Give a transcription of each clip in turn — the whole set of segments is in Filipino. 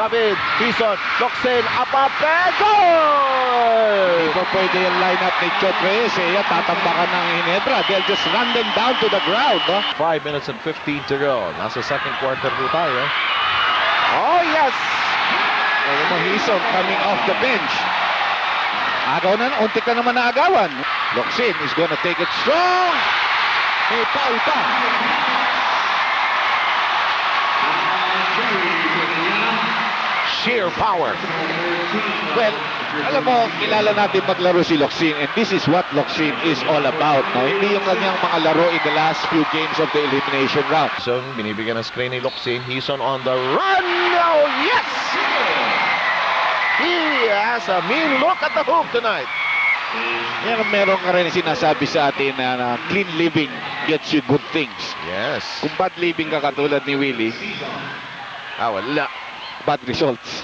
David, Tison, Locsin, Apape, goal! Hindi pa pwede yung lineup ni Chot Reyes. Yan, tatambakan ng Ginebra. They'll just run them down to the ground. No? 5 minutes and 15 to go. Nasa second quarter po tayo. Oh, yes! Alam mo, Hison coming off the bench. Agaw na, unti ka naman na agawan. Locsin is gonna take it strong. May foul pa. Sheer power. Well, alam mo, kilala natin maglaro si Locsin, and this is what Locsin is all about. No? Hindi yung kanyang mga laro in the last few games of the elimination round. So, binibigyan ng screen ni Locsin. Hison on the run. Oh, yes! He has a mean look at the hoop tonight. Yan, meron ka rin sinasabi sa atin na clean living gets you good things. Yes. Kung bad living ka katulad ni Willie, Wala. bad results.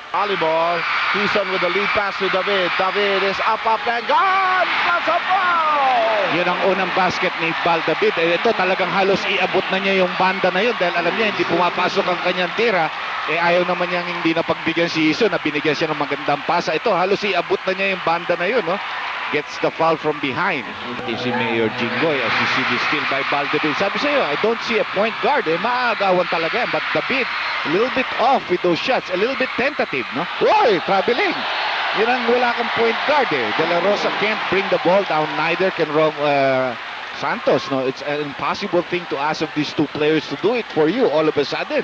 Volleyball. Hison with the lead pass to David. David is up, and gone! That's a foul! Yun ang unang basket ni Val David. Ito talagang halos iabot na niya yung banda na yun dahil alam niya hindi pumapasok ang kanyang tira. Ayaw naman niyang hindi na pagbigyan si Hison na binigyan siya ng magandang pasa. Ito halos iabot na niya yung banda na yun. No? Gets the foul from behind. Si Mayor Jinggoy as you see this steal by Val David. Sabi sa'yo, I don't see a point guard. Maagawan talaga yan. But David, a little bit off with those shots. A little bit tentative. No? Uy, traveling. Yun ang wala kang point guard. De La Rosa can't bring the ball down. Neither can Santos. No, it's an impossible thing to ask of these two players to do it for you all of a sudden.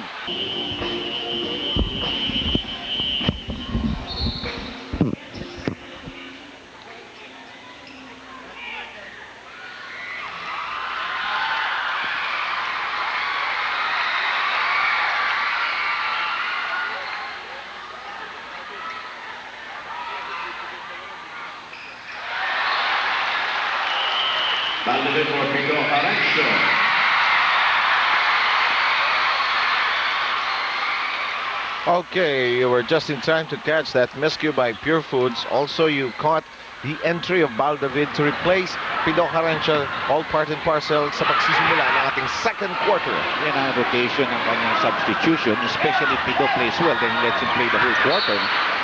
Okay, you were just in time to catch that miscue by Pure Foods. Also, you caught the entry of Val David to replace Pido Carancha, all part and parcel sa pagsisimula ng ating second quarter. Yan ang rotation ng kanyang substitution, especially Pido plays well, then he lets him play the whole quarter.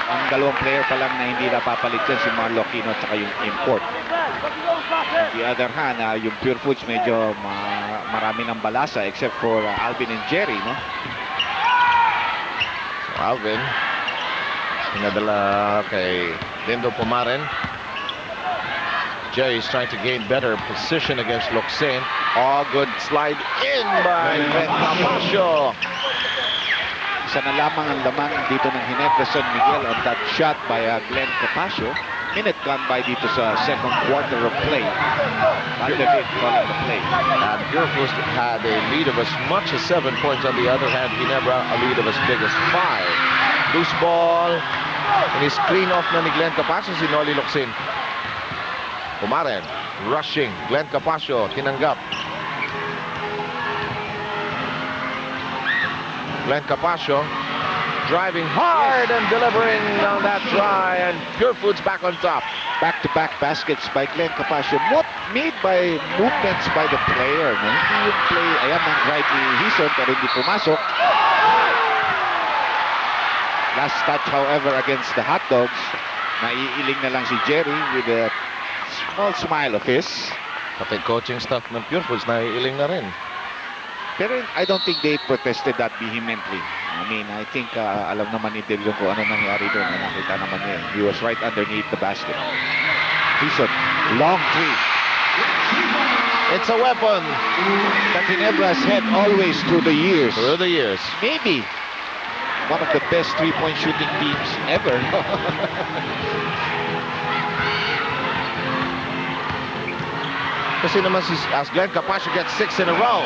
Ang dalawang player pa lang na hindi napapalit dyan, si Marlo Aquino at saka yung import. On the other hand, yung Pure Foods medyo marami ng balasa except for Alvin and Jerry, no? Alvin, pinadala kay Lindo Pumaren. Jerry's trying to gain better position against Locsin. Oh, good slide in by Glenn Capasio. Isa na lamang ang laman dito ng Ginebra San Miguel on that shot by Glenn Capasio. Minute gone by dito sa second quarter of play. Val David calling the play. And Pure Foods had a lead of as much as 7 points. On the other hand, Ginebra a lead of as big as 5. Loose ball. And his screen off na ni Glenn Capasio si Noli Locsin. Pumaren, rushing. Glenn Capasio, tinanggap. Glenn Capasio driving hard and delivering on that try, and Pure Foods back on top. Back-to-back baskets by Glenn Capasio. Made by movements by the player. No? Hindi yung play, ayan ang drive ni Hison pero hindi pumasok. Last touch, however, against the Hot Dogs. Naiiling na lang si Jerry with a small smile of his. Pati coaching staff ng Pure Foods naiiling na rin. Pero I don't think they protested that vehemently. I mean, I think alam naman ni De Leon kung ano nangyari doon. Nakita naman niya. He was right underneath the basket. Hison, long three. It's a weapon. That Ginebra's had always through the years. Through the years. Maybe one of the best three-point shooting teams ever. Kasi naman as Glenn Capasio gets 6 in a row.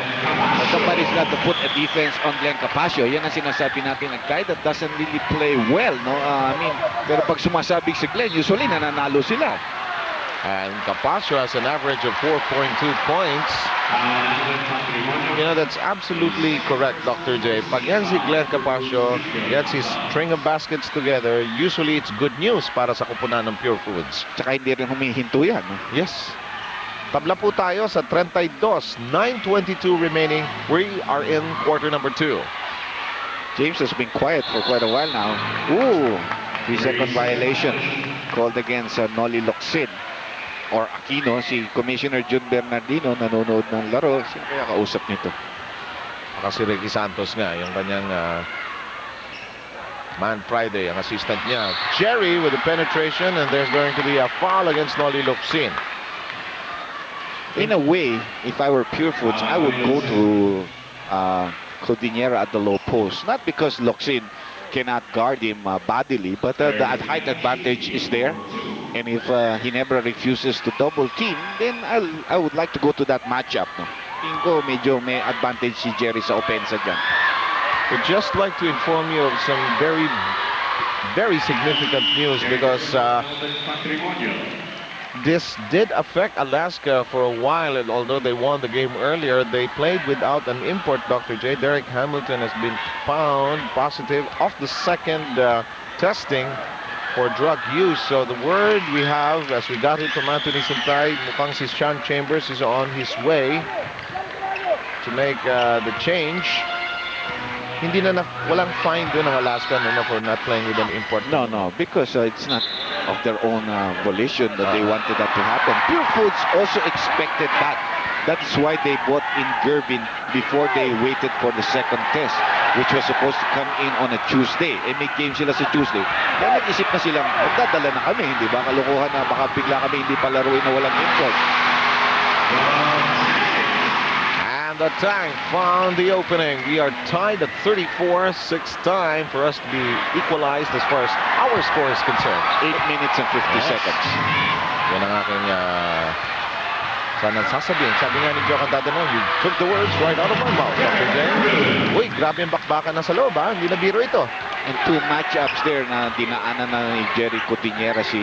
But somebody's got to put a defense on Glenn Capasio. Yan ang sinasabi natin, a guy that doesn't really play well, no? I mean, pero pag sumasabing si Glenn, usually nananalo sila. And Capasio has an average of 4.2 points. You know, that's absolutely correct, Dr. J. Pag yan si Glenn Capasio gets his string of baskets together, usually it's good news para sa kupunan ng Pure Foods. Tsaka hindi rin humihinto yan. No? Yes. Tabla po tayo sa 32, 9:22 remaining. We are in quarter number 2. James has been quiet for quite a while now. Ooh, 3-second violation called against Noli Locsin or Aquino. Si Commissioner Jun Bernardino nanonood ng laro. Sino kaya kausap nito? Kasi Ricky Santos nga, yung kanyang Man Friday, ang assistant niya. Jerry with the penetration, and there's going to be a foul against Noli Locsin. In a way, if I were Pure Foods, I would go to Cordillera at the low post. Not because Locsin cannot guard him bodily, but the height advantage is there. And if Ginebra refuses to double team, then I would like to go to that matchup. No? Tingin ko medyo may advantage si Jerry sa opensa dyan. Would just like to inform you of some very, very significant news because this did affect Alaska for a while, and although they won the game earlier, they played without an import. Dr. J. Derek Hamilton has been found positive of the second testing for drug use. So the word we have, as we got it from Anthony Santay, mukhang si Sean Chambers is on his way to make the change. Hindi na walang fine doon ng Alaska for not playing with an import. No, because it's not of their own volition that they wanted that to happen. Pure Foods also expected that. That is why they bought in Gervin before they waited for the second test, which was supposed to come in on a Tuesday. May game sila sa Tuesday. Kaya nag-isip na silang, magdadala na kami, hindi ba? Kalukuhan na, baka bigla kami hindi palaruin na walang import. And the tank found the opening. We are tied at 34. 6 time for us to be equalized as far as our score is concerned. 8 minutes and 50 seconds. Yan ang aking sana sasabihin. Sabi nga ni Joe Cantadano, you took the words right out of my mouth, Dr. J. Uy, grabe yung bakbakan na sa loob, ha? Hindi na biro ito. And 2 matchups there na dinaanan na ni Jerry Cordillera si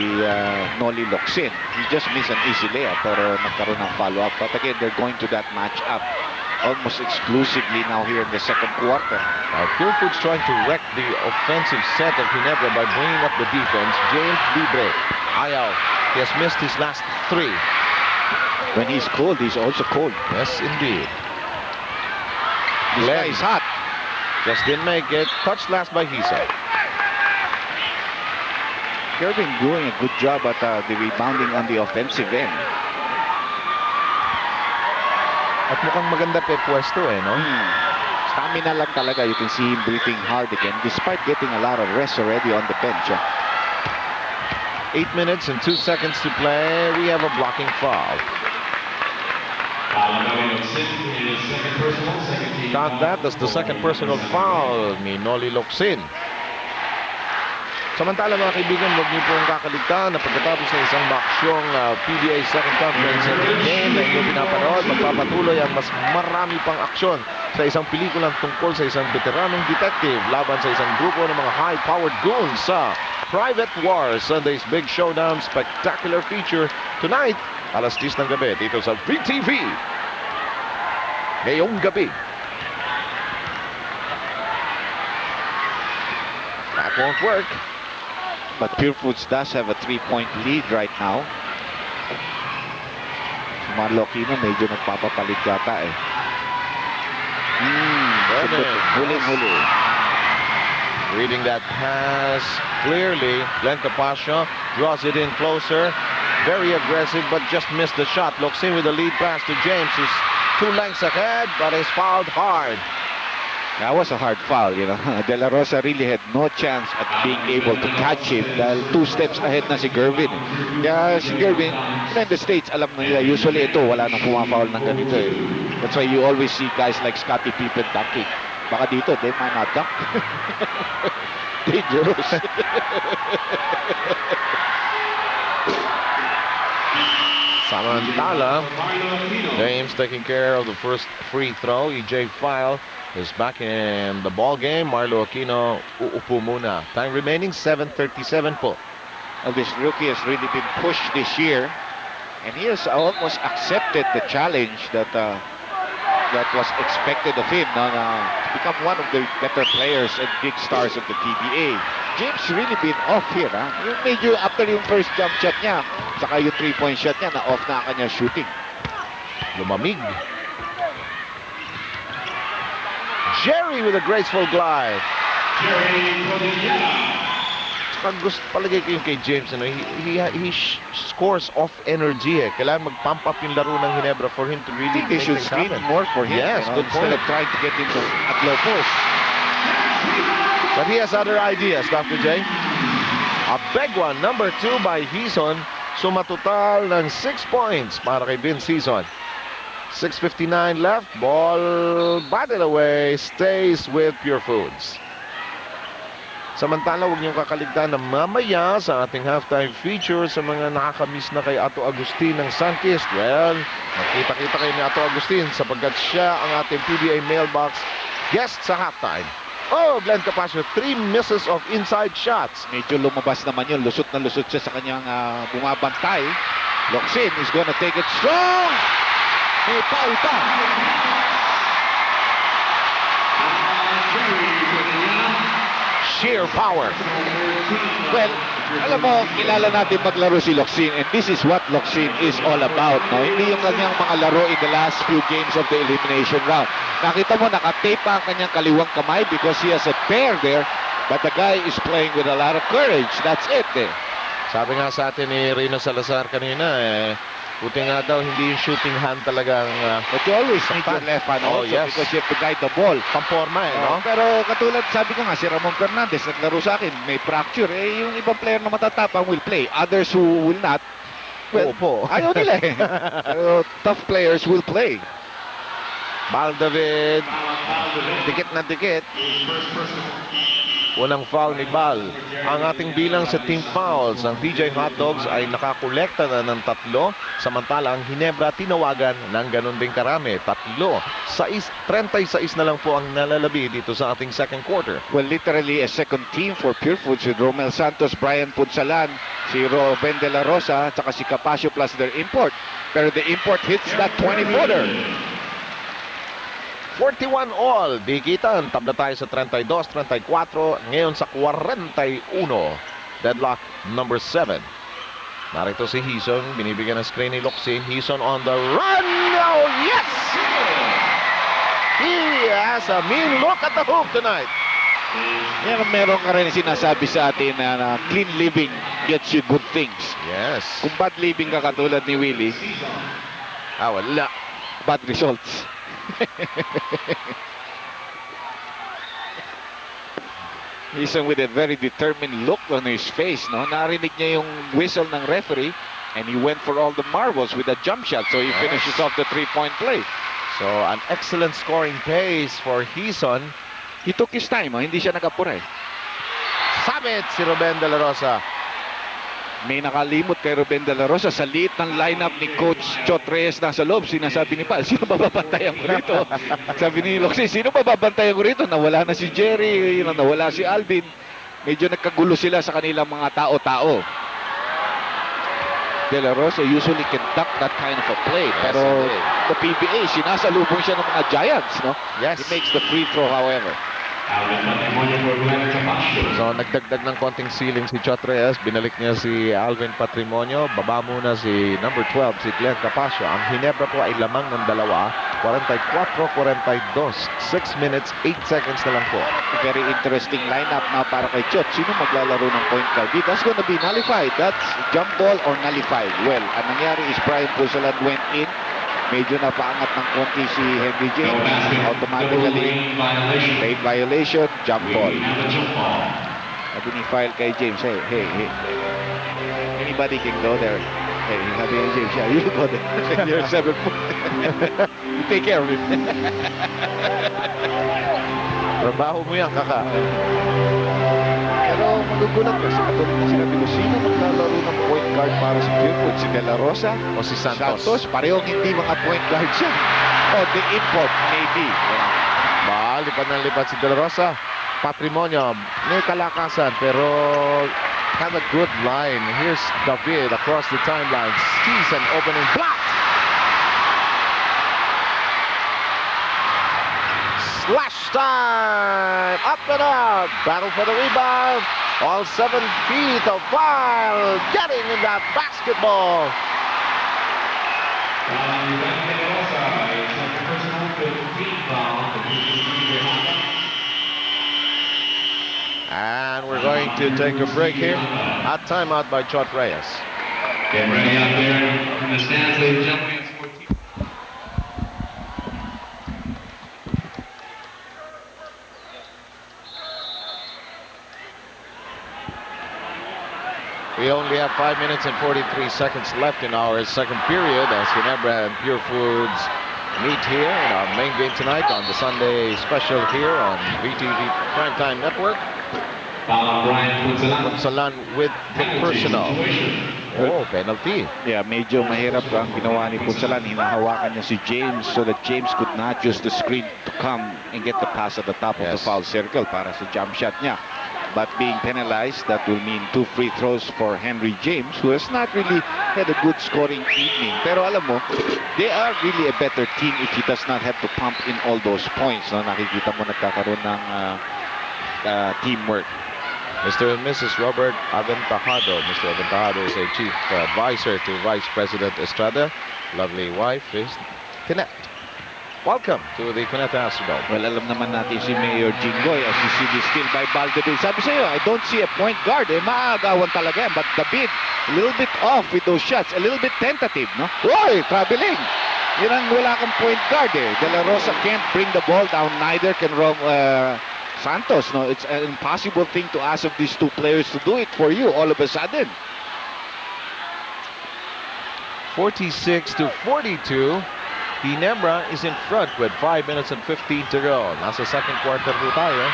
Noli Locsin. He just missed an easy layup pero nagkaroon ng follow-up. But again, they're going to that matchup almost exclusively now here in the second quarter. Pure Foods trying to wreck the offensive set of Ginebra by bringing up the defense. James Libre, ayaw. He has missed his last 3. When he's cold, he's also cold. Yes, indeed. This guy is hot. Just didn't make it. Touched last by Hisa. Gervin doing a good job at the rebounding on the offensive end. At mukhang maganda pa pwesto no? Stamina lang talaga. You can see him breathing hard again despite getting a lot of rest already on the bench. 8 minutes and 2 seconds to play. We have a blocking foul. Count that as the second personal foul ni Noli Locsin. Samantala mga kaibigan, huwag niyo pong kakaligtaan na pagkatapos ng isang baksyong PBA Second Conference game na inyong pinapanood, magpapatuloy ang mas marami pang aksyon sa isang pelikulang tungkol sa isang veteranong detective laban sa isang grupo ng mga high-powered goons sa Private War, Sunday's Big Showdown spectacular feature tonight, alas 10 ng gabi dito sa VTV. Ngayong gabi. That won't work. But Pure Foods does have a 3-point lead right now. Si Marlo Aquino medyo nagpapapalit yata eh. Huling-huli. Reading that pass clearly. Glenn Capascio draws it in closer. Very aggressive, but just missed the shot. Locsin with the lead pass to James, who's 2 lengths ahead, but is fouled hard. That was a hard foul, you know. De La Rosa really had no chance at being able to catch him dahil 2 steps ahead na si Gervin. Kaya si Gervin, in the States, alam na nila, usually ito, wala nang pumafoul ng ganito eh. That's why you always see guys like Scottie Pippen dunking. Baka dito, they might not dunk. Dangerous. Samantala, James taking care of the first free throw. EJ File is back in the ball game. Marlo Aquino uupo muna. Time remaining 7:37 po. Well, this rookie has really been pushed this year, and he has almost accepted the challenge that was expected of him to become one of the better players and big stars of the PBA. James really been off here. Yung medyo after yung first jump shot niya, saka yung 3-point shot niya, na off na ang kanyang shooting. lumamig. Jerry with a graceful glide. Saka gusto palagay ko yung kay James, ano, he scores off energy eh. Kailangan mag-pump up yung laro ng Ginebra for him to really They make should things screen happen. more for him. Yes, good instead point. of trying to get into at low post. But he has other ideas, Dr. J. A big one, number 2 by Hison. Sumatotal ng 6 points para kay Vince Hison. 6:59 left. Ball batted away. Stays with Pure Foods. Samantala, huwag niyong kakaligtaan na mamaya sa ating halftime feature sa mga nakakamiss na kay Ato Agustin ng Sunkist. Well, nakita-kita kayo ni Ato Agustin sapagkat siya ang ating PBA mailbox guest sa halftime. Oh, Glenn Capasio, 3 misses of inside shots. Medyo lumabas naman yun. Lusot na lusot siya sa kanyang bumabantay. Locsin is gonna take it strong. May foul pa. Sheer power. Well, alam mo, kilala natin maglaro si Locsin, and this is what Locsin is all about, no? Hindi yung kanyang mga laro in the last few games of the elimination round. Nakita mo, nakatape pa ang kanyang kaliwang kamay because he has a pair there, but the guy is playing with a lot of courage. That's it, eh. Sabi nga sa atin ni Rino Salazar kanina, buti nga daw hindi yung shooting hand talagang But you always need your left hand Oh, also yes. because you have to guide the ball. pamporma no? Pero katulad, sabi ko nga, si Ramon Fernandez naglaro sa akin, may fracture. Eh, yung ibang player na matatapang will play. Others who will not, well, Opo. ayaw nila eh. Pero tough players will play. Bal David, dikit na dikit. Unang foul ni Bal. Ang ating bilang sa team fouls, ang DJ Hotdogs ay nakakolekta na ng 3, samantala ang Ginebra tinawagan ng ganun din karami, 3. 36 na lang po ang nalalabi dito sa ating second quarter. Well, literally a second team for Pure Foods with Romel Santos, Brian Punsalan, si Ruben De La Rosa, at si Capasio plus their import. Pero the import hits that 20-footer. 41 all. Di kita. Tabla tayo sa 32, 34. Ngayon sa 41. Deadlock number 7. Narito si Hison. Binibigyan ng screen ni Locsin. Hison on the run. Oh, yes! He has a mean look at the hoop tonight. Yan, meron ka rin sinasabi sa atin na clean living gets you good things. Yes. Kung bad living ka katulad ni Willie, Wala. bad results. Hison with a very determined look on his face, no? Narinig niya yung whistle ng referee and he went for all the marbles with a jump shot, so he finishes off the 3-point play. So, an excellent scoring pace for Hison. He took his time, hindi siya nag-apura eh. Sabit si Ruben De La Rosa. May nakalimot kay Ruben De La Rosa sa liit ng lineup ni Coach Chot Reyes nasa loob. Sinasabi ni Pal, sino bababantayan ko rito? Sabi ni Locsin, sino bababantayan ko rito? Nawala na si Jerry, nawala si Alvin. Medyo nagkagulo sila sa kanilang mga tao-tao. De La Rosa usually conduct that kind of a play. Pero the PBA, sinasalubong siya ng mga Giants, no? Yes. He makes the free throw, however. So, nagdagdag ng konting ceiling si Chot Reyes. Binalik niya si Alvin Patrimonio. Baba muna si number 12, si Glenn Capasio. Ang Ginebra po ay lamang ng 44-42. 6 minutes, 8 seconds na lang po. Very interesting lineup na para kay Chot. Sino maglalaro ng point guard? That's gonna be nullified. That's jump ball or nullified. Well, ang nangyari is Brian Pusalan went in. Medyo napaangat ng konti si Henry James. Automatically, late violation, jump ball. Sabi ni file kay James, hey, anybody can go there. Hey, sabi ni James, yeah, you go there. You're 7 foot. You take care of it. Trabaho mo yan, kaka. Pero magugulat kasi katulad na sinabi ko, sino maglalaro ng point guard para sa Pure Foods? Si De La Rosa O si Santos. parehong hindi mga point guard siya. O the import, maybe. Lipad ng lipad si De La Rosa. Patrimonio, may kalakasan pero have a good line. Here's David across the timeline. Sees an opening block. Slash time! Up and out! Battle for the rebound. All 7 feet of File getting in that basketball. going to take a break here. At timeout by Chot Reyes. Get ready out there in the stands, ladies and gentlemen. It's 14. We only have 5 minutes and 43 seconds left in our second period as Ginebra and Pure Foods meet here in our main game tonight on the Sunday special here on VTV Primetime Network. Brian Punsalan with the personal. Oh, penalty. Yeah, medyo mahirap ang ginawa ni Punsalan. Hinahawakan niya si James so that James could not use the screen to come and get the pass at the top of the foul circle para sa jump shot niya. But being penalized, that will mean 2 free throws for Henry James, who has not really had a good scoring evening. Pero alam mo, they are really a better team if he does not have to pump in all those points. No? Nakikita mo nagkakaroon ng teamwork. Mr. and Mrs. Robert Aventajado. Mr. Aventajado is a chief advisor to Vice President Estrada. Lovely wife is Tinette. Welcome to the Cuneta Astrodome. Well, alam naman natin si Mayor Jinggoy as you see this steal by Baldabid. Sabi sa'yo, I don't see a point guard. Maagawan talaga yan. But David, a little bit off with those shots. A little bit tentative, no? Oy, traveling. Yan ang wala kang point guard eh. De La Rosa can't bring the ball down. Neither can Santos. No, it's an impossible thing to ask of these two players to do it for you all of a sudden. 46-42. Ginebra is in front with 5 minutes and 15 to go. Nasa second quarter po tayo.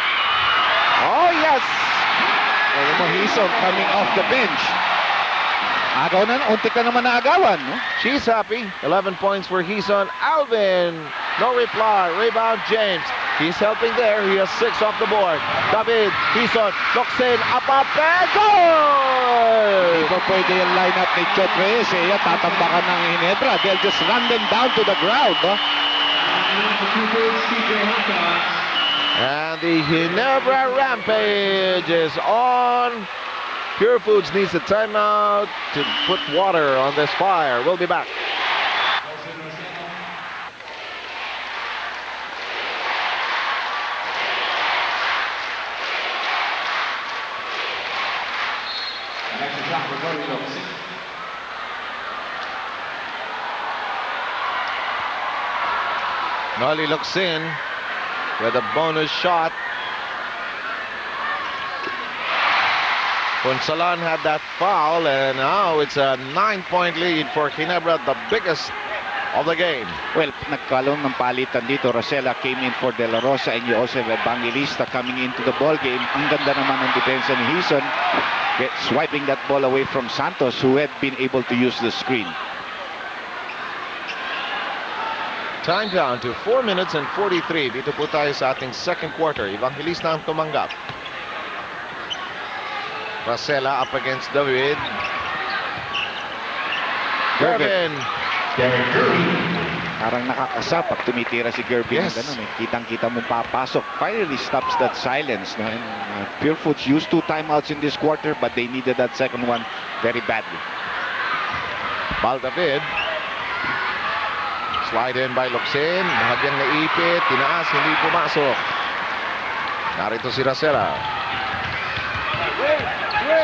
Oh, yes! Alam mo, Hison coming off the bench. Agaw na, unti ka naman naagawan, no? She's happy. 11 points for Hison. Alvin, no reply. Rebound, James. He's helping there. He has 6 off the board. David, Hison, looks in, up, and goal! Hindi pa pwede yung lineup ni Chot Reyes. Tatambakan ng Ginebra. They'll just run them down to the ground, no? And the Ginebra rampage is on. Pure Foods needs a timeout to put water on this fire. We'll be back. Nolly looks in with a bonus shot. Punsalan had that foul, and now it's a 9-point lead for Ginebra, the biggest of the game. Well, nagkalong ng palitan dito. Rosella came in for De La Rosa, and you also have Evangelista coming into the ball game. Ang ganda naman ng depensa ni Hison, swiping that ball away from Santos, who had been able to use the screen. Time down to 4 minutes and 43. Dito po tayo sa ating second quarter. Evangelista ang tumanggap. Rosella up against David. Gervin. Parang nakakasa pag tumitira si Gervin. Yes. Ganun, eh. Kitang-kita mong papasok. Finally stops that silence. No? And, Pure Foods used 2 timeouts in this quarter, but they needed that second one very badly. Baldavid. Slide in by Locsin. Bahagyang naipit. Tinaas. Hindi pumasok. Narito si Rosella.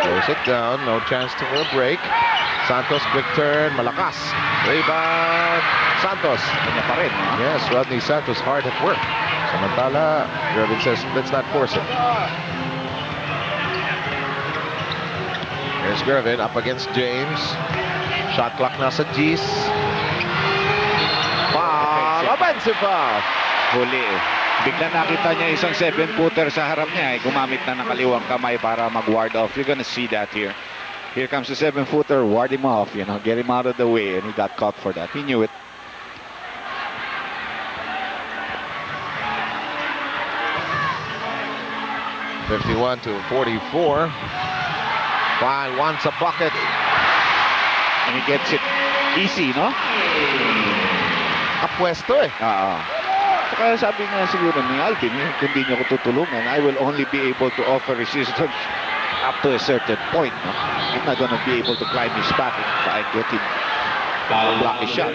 Slows it down. No chance for a break. Santos, quick turn. Malakas. Rebound. Santos. Kanya pa rin. No? Yes, Rodney Santos hard at work. Samantala, Gervin says, let's not force it. Here's Gervin up against James. Shot clock nasa G's. Foul. Offensive foul. Huli eh. Bigla nakita niya isang 7-footer sa harap niya. Gumamit na ng kaliwang kamay para mag-ward off. You're gonna see that here. Here comes the 7-footer. Ward him off. You know, get him out of the way. And he got caught for that. He knew it. (51-44). Fine wants a bucket. And he gets it easy, no? Apuesto eh. Kaya sabi nga siguro ni Alvin, kung di niyo ko tutulungan, I will only be able to offer resistance up to a certain point. No? I'm not gonna be able to climb his back if I get him to block his shot.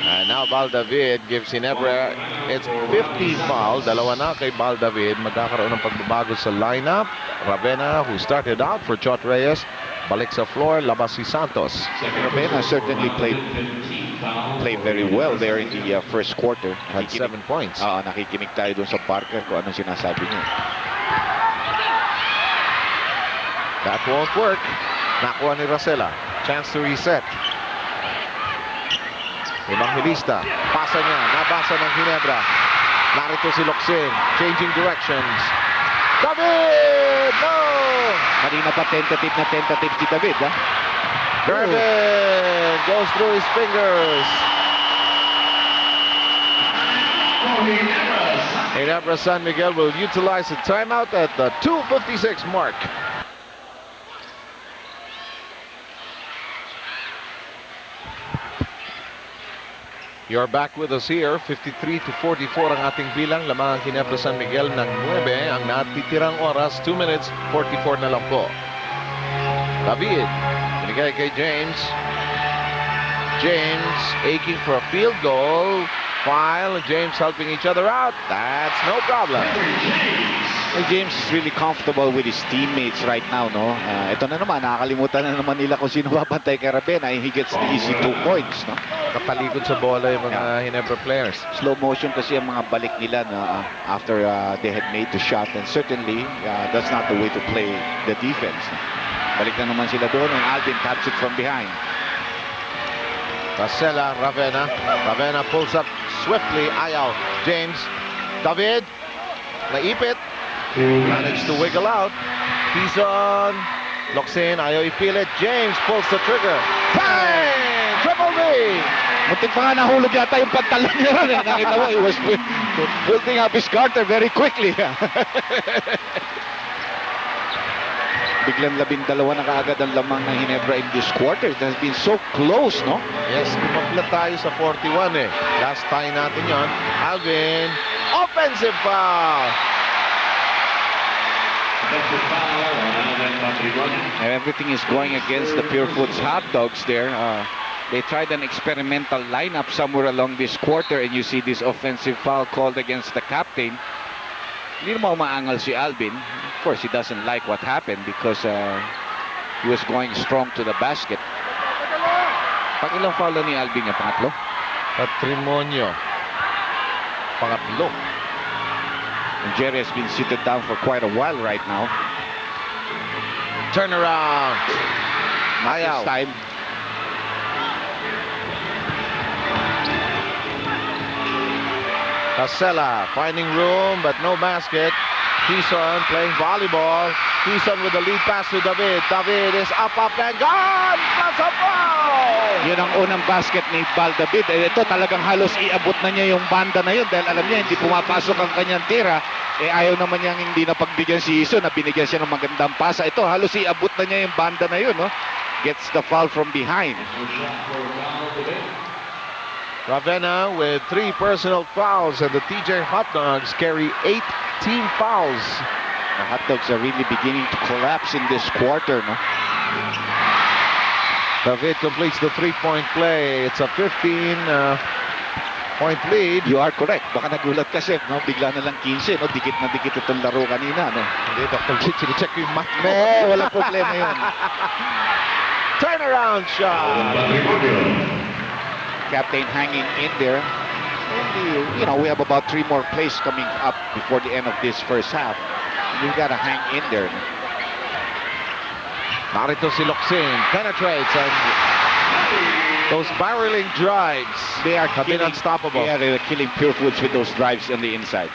And now Baldavid gives Ginebra its 15th foul. Dalawa na kay Baldavid. Magkakaroon ng pagbabago sa lineup. Ravena, who started out for Chot Reyes, balik sa floor, labas si Santos. Ravena certainly played very well there in the first quarter. Had 7 points. Nakikinig tayo dun sa Parker kung anong sinasabi niya. That won't work. Nakuha ni Rosella. Chance to reset. Evangelista. Pasa niya. Nabasa ng Ginebra. Narito si Locsin. Changing directions. David! No! Kanina pa tentative si David, ha? David goes through his fingers. Ginebra San Miguel will utilize the timeout at the 2:56 mark. You're back with us here. 53-44 ang ating bilang. Lamang ang Ginebra San Miguel ng 9. Ang natitirang oras, 2 minutes, 44 na lang po. David, binigay kay James. James aching for a field goal. File, James helping each other out. That's no problem. Well, James is really comfortable with his teammates right now, no? Ito na naman, nakakalimutan na naman nila kung sino babantay kay Ravena. He gets the easy 2 points, no? Kapalikod sa bola yung mga Ginebra players. Slow motion kasi ang mga balik nila na after they had made the shot, and certainly that's not the way to play the defense. Balik na naman sila doon and Alvin taps it from behind. Rosella, Ravena. Ravena pulls up swiftly. Ayaw. James. David. Naipit. Managed to wiggle out. He's on. Locsin. Ayaw ipilit. James pulls the trigger. Bang! Triple B! Muntik pa nga nahulog yata yung pantalon niya. Nakita mo, he was building up his garter very quickly. Biglang 12 na kaagad ang lamang ng Ginebra in this quarter. It has been so close, no? Yes, kumapla tayo sa 41 eh. Last time natin yon. Alvin. Offensive foul! Everything is going against the Purefoods Hot Dogs there. They tried an experimental lineup somewhere along this quarter, and you see this offensive foul called against the captain. Hindi naman umaangal si Alvin. Of course, he doesn't like what happened because he was going strong to the basket. Pag ilang foul na ni Alvin niya? Pangatlo? Patrimonio. Pangatlo. And Jerry has been seated down for quite a while right now. Turn around. Ayaw. This time, Casella finding room but no basket. Quezon playing volleyball. Quezon with the lead pass to David. David is up and gone! Plus a foul! yun ang unang basket ni Baldavid. Ito talagang halos iabot na niya yung banda na yun dahil alam niya hindi pumapasok ang kanyang tira. Ayaw naman niyang hindi napagbigyan si Iso na binigyan siya ng magandang pasa. Ito halos iabot na niya yung banda na yun. No? Gets the foul from behind. Ravena with 3 personal fouls, and the TJ Hot Dogs carry 8 team fouls. The Hot Dogs are really beginning to collapse in this quarter, no? David completes the 3-point play. It's a 15-point lead. You are correct. Baka nagulat kasi, no? Bigla na lang 15, no? Dikit na dikit itong laro kanina, no? Hindi, Dr. G, check yung math mo. No, wala problema yun. Turnaround shot. Captain hanging in there. And you know, we have about 3 more plays coming up before the end of this first half. We gotta hang in there. Narito si Locsin, penetrates, and those barreling drives They are have been killing, unstoppable. yeah, they're killing Purefoods with those drives on the inside.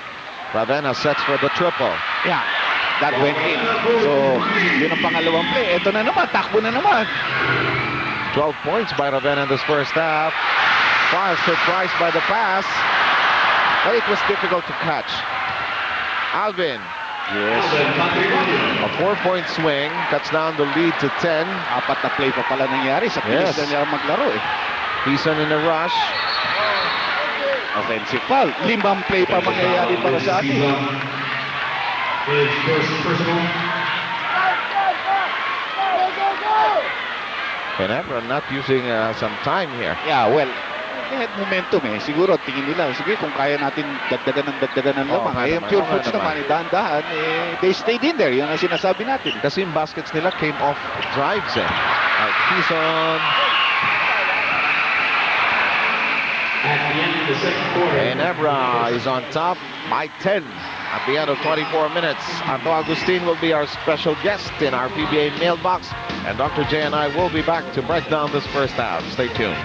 Ravena sets for the triple. Yeah, that went in. So, yun ang pangalawang play. Ito na naman, takbo na naman. 12 points by Ravena in this first half. Far surprised by the pass, but it was difficult to catch. Alvin. Yes. A 4-point swing, cuts down the lead to 10. Apat na play pa pala nangyari sa pilis Yes. na nila maglaro eh. Quezon in a rush. Offensive foul. 5 play pa mangyayari para sa atin. His first personal. Ginebra not using some time here. Yeah, well, they had momentum eh. Siguro, tingin nila, sige, kung kaya natin dagdagan ng Oo, lamang. nga Eh, yung naman, Pure oo nga Foods naman. naman, dahan-dahan, they stayed in there. Yan ang sinasabi natin. Kasi yung baskets nila came off drives eh. Quezon. At the end of the second quarter. Ginebra is on top by 10 at the end of 24 minutes. Anto Agustin will be our special guest in our PBA mailbox. And Dr. J and I will be back to break down this first half. Stay tuned.